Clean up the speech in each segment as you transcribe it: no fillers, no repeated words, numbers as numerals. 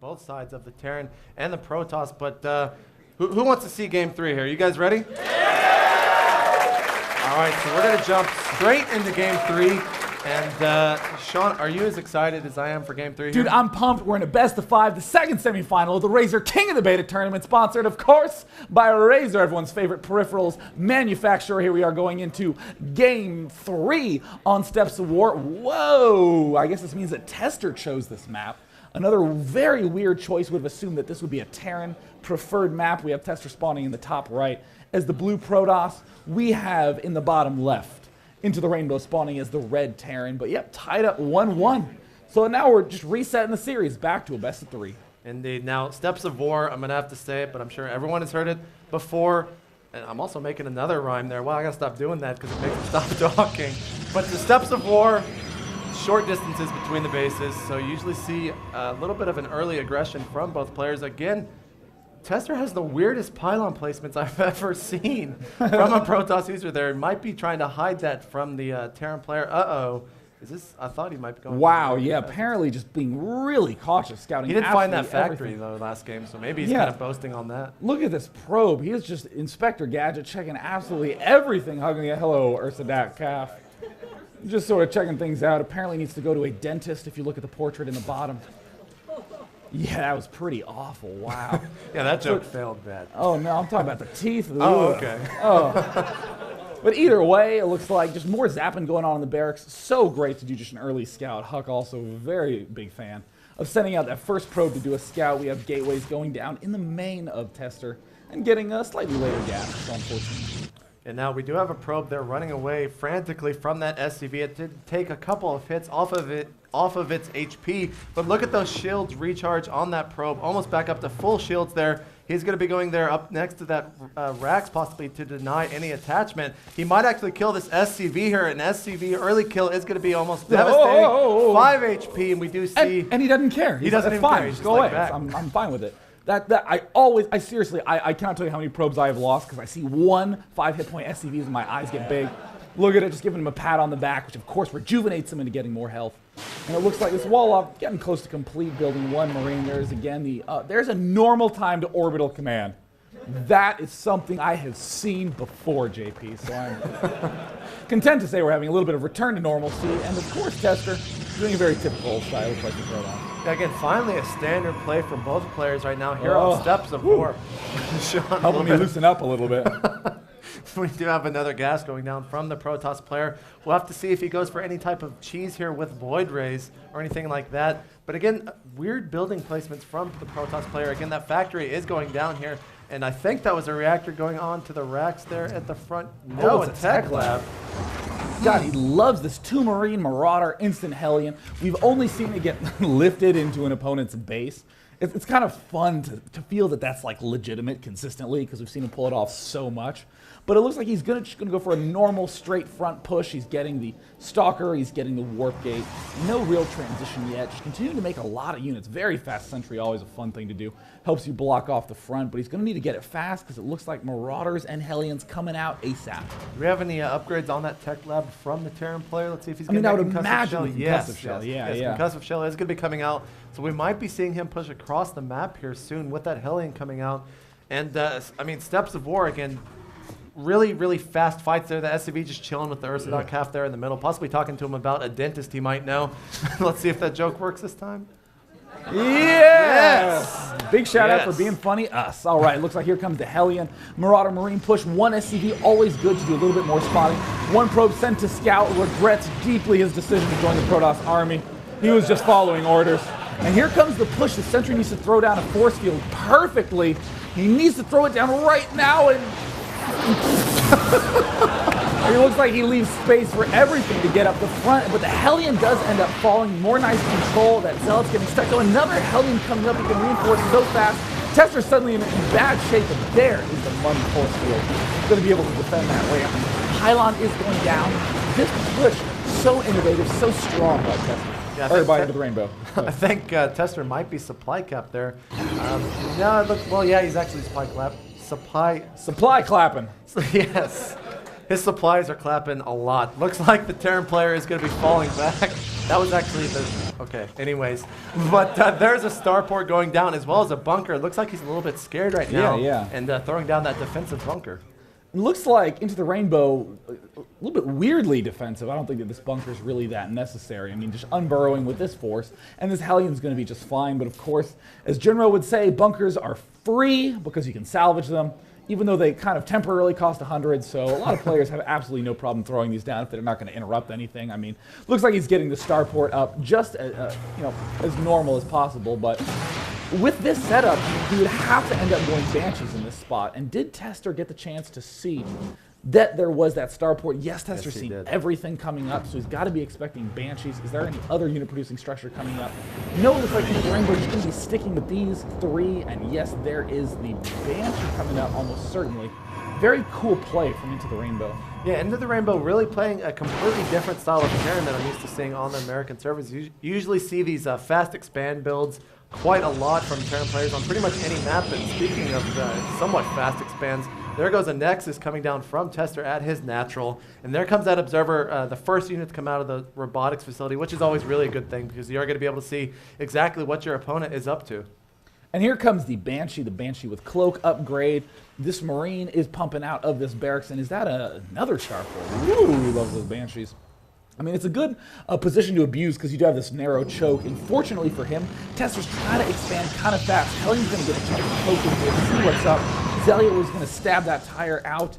both sides of the Terran and the Protoss. But who wants to see Game 3 here? You guys ready? All right, so we're going to jump straight into Game 3. And Sean, are you as excited as I am for Game 3 here? Dude, I'm pumped. We're in a best of 5, the second semifinal of the Razer King of the Beta tournament, sponsored, of course, by Razer, everyone's favorite peripherals manufacturer. Here we are going into Game 3 on Steps of War. Whoa! I guess this means that Tester chose this map. Another very weird choice. Would have assumed that this would be a Terran preferred map. We have Tester spawning in the top right as the blue Protoss. We have in the bottom left Into the Rainbow spawning as the red Terran. But yep, tied up 1-1. So now we're just resetting the series back to a best of 3. Indeed. Now, Steps of War, I'm going to have to say it, but I'm sure everyone has heard it before. And I'm also making another rhyme there. Well, I got to stop doing that because it makes me stop talking. But the Steps of War, short distances between the bases. So you usually see a little bit of an early aggression from both players. Again, Tester has the weirdest pylon placements I've ever seen from a Protoss user there. Might be trying to hide that from the Terran player. Uh-oh. Is this? I thought he might be going. Wow, yeah, apparently just being really cautious, scouting. He didn't find that factory, everything. though, last game, so maybe he's kind of boasting on that. Look at this probe. He is just Inspector Gadget checking absolutely everything, hugging a hello, Ursadak calf. Just sort of checking things out. Apparently needs to go to a dentist if you look at the portrait in the bottom. Yeah, that was pretty awful. Wow. Yeah, that joke failed bad. Oh, no, I'm talking about the teeth. Oh, okay. Oh. But either way, it looks like just more zapping going on in the barracks. So great to do just an early scout. Huck also very big fan of sending out that first probe to do a scout. We have gateways going down in the main of Tester and getting a slightly later gas, so unfortunately. And now we do have a probe there running away frantically from that SCV. It did take a couple of hits off of its HP, but look at those shields recharge on that probe, almost back up to full shields there. He's going to be going there up next to that Rax possibly to deny any attachment. He might actually kill this SCV here. An SCV early kill is going to be almost devastating. 5 HP, and we do see... And he doesn't care. He doesn't even care. He's just go away. I'm fine with it. I seriously, I cannot tell you how many probes I have lost because I see 1 5 hit point SCVs and my eyes get big. Look at it, just giving him a pat on the back, which of course rejuvenates him into getting more health. And it looks like this wall off, getting close to complete, building 1 Marine. There's again there's a normal time to orbital command. That is something I have seen before, JP. So I'm content to say we're having a little bit of return to normalcy. And of course, Tester doing a very typical style of play to throw down. Again, finally a standard play from both players right now here on Steps of War. Helping me loosen up a little bit. We do have another gas going down from the Protoss player. We'll have to see if he goes for any type of cheese here with Void Rays or anything like that. But again, weird building placements from the Protoss player. Again, that factory is going down here. And I think that was a reactor going on to the racks there at the front. No, it's a tech lab. God, he loves this 2 Marine Marauder instant Hellion. We've only seen it get lifted into an opponent's base. It's kind of fun to feel that that's like legitimate consistently because we've seen him pull it off so much. But it looks like he's just going to go for a normal straight front push. He's getting the Stalker, he's getting the Warp Gate. No real transition yet. Just continuing to make a lot of units. Very fast sentry, always a fun thing to do. Helps you block off the front, but he's going to need to get it fast because it looks like Marauders and Hellions coming out ASAP. Do we have any upgrades on that tech lab from the Terran player? Let's see if he's going to get concussive shell. Concussive shell. Yes, concussive shell is going to be coming out. So we might be seeing him push across the map here soon with that Hellion coming out. And, I mean, Steps of War, again, really, really fast fights there. The SCV just chilling with the Ursadak half there in the middle, possibly talking to him about a dentist he might know. Let's see if that joke works this time. Yes! Big shout out for being funny, us. All right, looks like here comes the Hellion. Marauder Marine push, 1 SCV, always good to do a little bit more spotting. 1 probe sent to scout, regrets deeply his decision to join the Protoss army. He was just following orders. And here comes the push. The sentry needs to throw down a force field perfectly. He needs to throw it down right now, and it looks like he leaves space for everything to get up the front, but the Hellion does end up falling. More nice control. That Zealot's getting stuck. So another Hellion coming up. He can reinforce so fast. Tester's suddenly in bad shape, but there is the money force field. He's going to be able to defend that way. Pylon is going down. This push, so innovative, so strong by Tester. Yeah, everybody into the rainbow. I think Tester might be supply cap there. No, well, yeah, he's actually supply clapping. Yes. His supplies are clapping a lot. Looks like the Terran player is going to be falling back. That was actually Okay, anyways. But there's a starport going down as well as a bunker. It looks like he's a little bit scared right now. Yeah. And throwing down that defensive bunker. It looks like Into the Rainbow, a little bit weirdly defensive. I don't think that this bunker is really that necessary. I mean, just unburrowing with this force, and this Hellion's going to be just fine. But of course, as Jinro would say, bunkers are free because you can salvage them, even though they kind of temporarily cost 100. So a lot of players have absolutely no problem throwing these down if they're not going to interrupt anything. I mean, looks like he's getting the starport up just as normal as possible, but with this setup, he would have to end up going Banshees in this spot. And did Tester get the chance to see that there was that starport? Yes, Tester's seen everything coming up, so he's got to be expecting Banshees. Is there any other unit-producing structure coming up? No, it looks like the Rainbow's just going to be sticking with these 3. And yes, there is the Banshee coming up almost certainly. Very cool play from Into the Rainbow. Yeah, Into the Rainbow really playing a completely different style of Terran that I'm used to seeing on the American servers. You usually see these fast expand builds quite a lot from Terran players on pretty much any map. And speaking of somewhat fast expands, there goes a Nexus coming down from Tester at his natural. And there comes that Observer, the first unit to come out of the robotics facility, which is always really a good thing because you're going to be able to see exactly what your opponent is up to. And here comes the Banshee with Cloak upgrade. This Marine is pumping out of this barracks, and is that another starport? Ooh, he loves those Banshees. I mean, it's a good position to abuse because you do have this narrow choke, and fortunately for him, Tester's trying to expand kind of fast. Hellion's going to get a chance to poke in here, see what's up. Zelia was going to stab that tire out.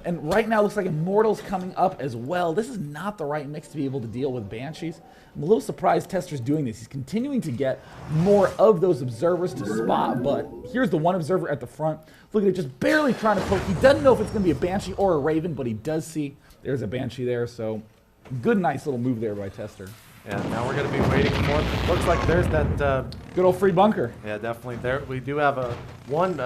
And right now, it looks like Immortal's coming up as well. This is not the right mix to be able to deal with Banshees. I'm a little surprised Tester's doing this. He's continuing to get more of those observers to spot, but here's the one observer at the front. Look at it, just barely trying to poke. He doesn't know if it's going to be a Banshee or a Raven, but he does see there's a Banshee there, so good, nice little move there by Tester. Yeah, now we're going to be waiting for it. Looks like there's that good old free bunker. Yeah, definitely. There we do have one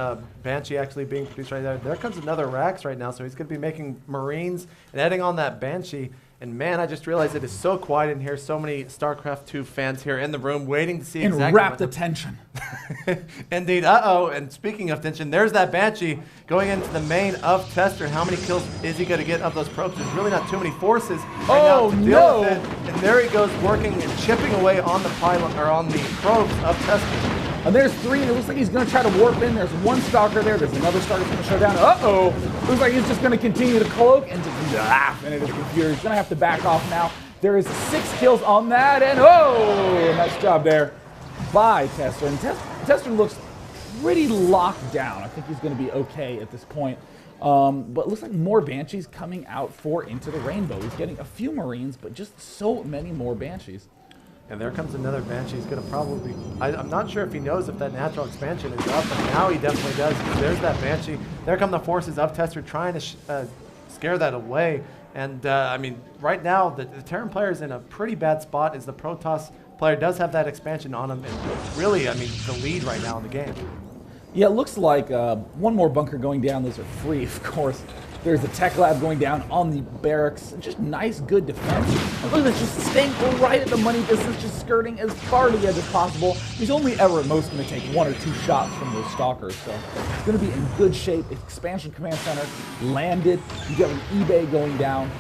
Banshee actually being produced right there. There comes another Rax right now, so he's going to be making Marines and heading on that Banshee. And man, I just realized it is so quiet in here. So many StarCraft 2 fans here in the room waiting to see exactly. In rapt attention. Indeed. Uh-oh. And speaking of tension, there's that Banshee going into the main of Tester. How many kills is he going to get of those probes? There's really not too many forces right now to deal with it. And there he goes working and chipping away on the pylon or on the probes of Tester. And there's 3, and it looks like he's going to try to warp in. There's one Stalker there. There's another Stalker going to show down. Uh-oh. Looks like he's just going to continue to cloak and just laugh into his computer. He's going to have to back off now. There is 6 kills on that, and oh, nice job there by Tester. And Tester looks pretty locked down. I think he's going to be okay at this point. But it looks like more Banshees coming out for Into the Rainbow. He's getting a few Marines, but just so many more Banshees. And there comes another Banshee. He's going to probably... I'm not sure if he knows if that natural expansion is up, but now he definitely does. There's that Banshee. There come the forces of Tester trying to scare that away. And, I mean, right now, the Terran player is in a pretty bad spot as the Protoss player does have that expansion on him. And really, I mean, the lead right now in the game. Yeah, it looks like one more bunker going down. Those are free, of course. There's a tech lab going down on the barracks. Just nice, good defense. And look at this, just staying right at the money distance, just skirting as far to the edge as possible. He's only ever at most going to take 1 or 2 shots from those stalkers, so he's going to be in good shape. Expansion Command Center landed. You got an eBay going down.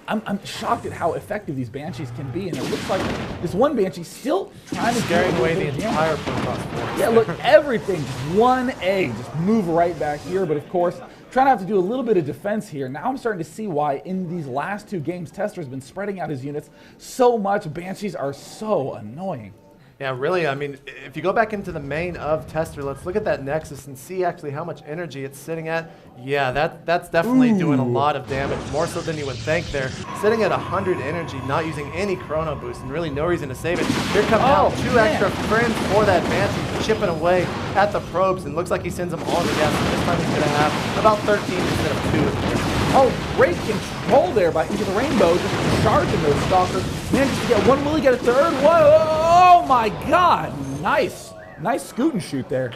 I'm shocked at how effective these Banshees can be, and it looks like this one Banshee still trying to scaring away the entire Protoss force. Yeah, look, everything, just one egg, just move right back here, but of course, trying to have to do a little bit of defense here. Now I'm starting to see why in these last 2 games, Tester's been spreading out his units so much. Banshees are so annoying. Yeah, really, I mean, if you go back into the main of Tester, let's look at that Nexus and see actually how much energy it's sitting at. Yeah, that's definitely doing a lot of damage, more so than you would think there. Sitting at 100 energy, not using any chrono boost, and really no reason to save it. Here come now 2 extra friends for that Banshee, chipping away at the probes, and looks like he sends them all to death. This time he's going to have about 13 instead of 2. Oh, great control there by Into the Rainbow, just charging those stalkers. Manages to get one, will he get a third? Whoa, oh my God, nice. Nice scoot and shoot there.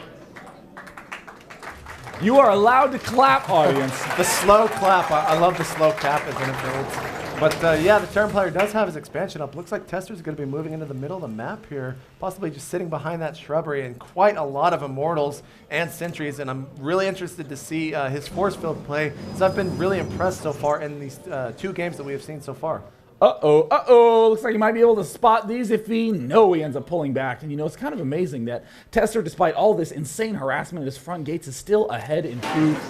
You are allowed to clap, audience. The slow clap, I love the slow clap as interference. But yeah, the Terran player does have his expansion up. Looks like Tester's going to be moving into the middle of the map here, possibly just sitting behind that shrubbery, and quite a lot of Immortals and Sentries, and I'm really interested to see his force field play, because I've been really impressed so far in these 2 games that we have seen so far. Uh-oh. Looks like he might be able to spot these if he... No, he ends up pulling back. And, you know, it's kind of amazing that Tester, despite all this insane harassment at his front gates, is still ahead in troops.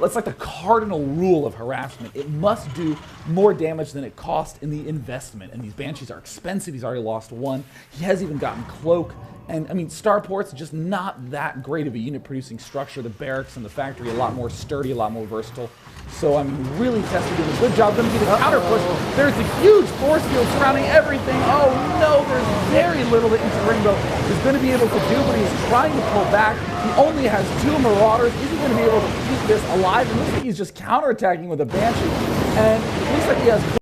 That's like the cardinal rule of harassment. It must do more damage than it costs in the investment. And these Banshees are expensive. He's already lost one. He has even gotten Cloak. And, I mean, Starport's just not that great of a unit-producing structure. The barracks and the factory a lot more sturdy, a lot more versatile. So, I mean, really Tester doing a good job. Going to get a counter push. There's a huge force field surrounding everything. Oh, no, there's very little that Rainbow is going to be able to do, but he's trying to pull back. He only has 2 Marauders. Is he going to be able to keep this alive? It looks like he's just counterattacking with a Banshee. And it looks like he has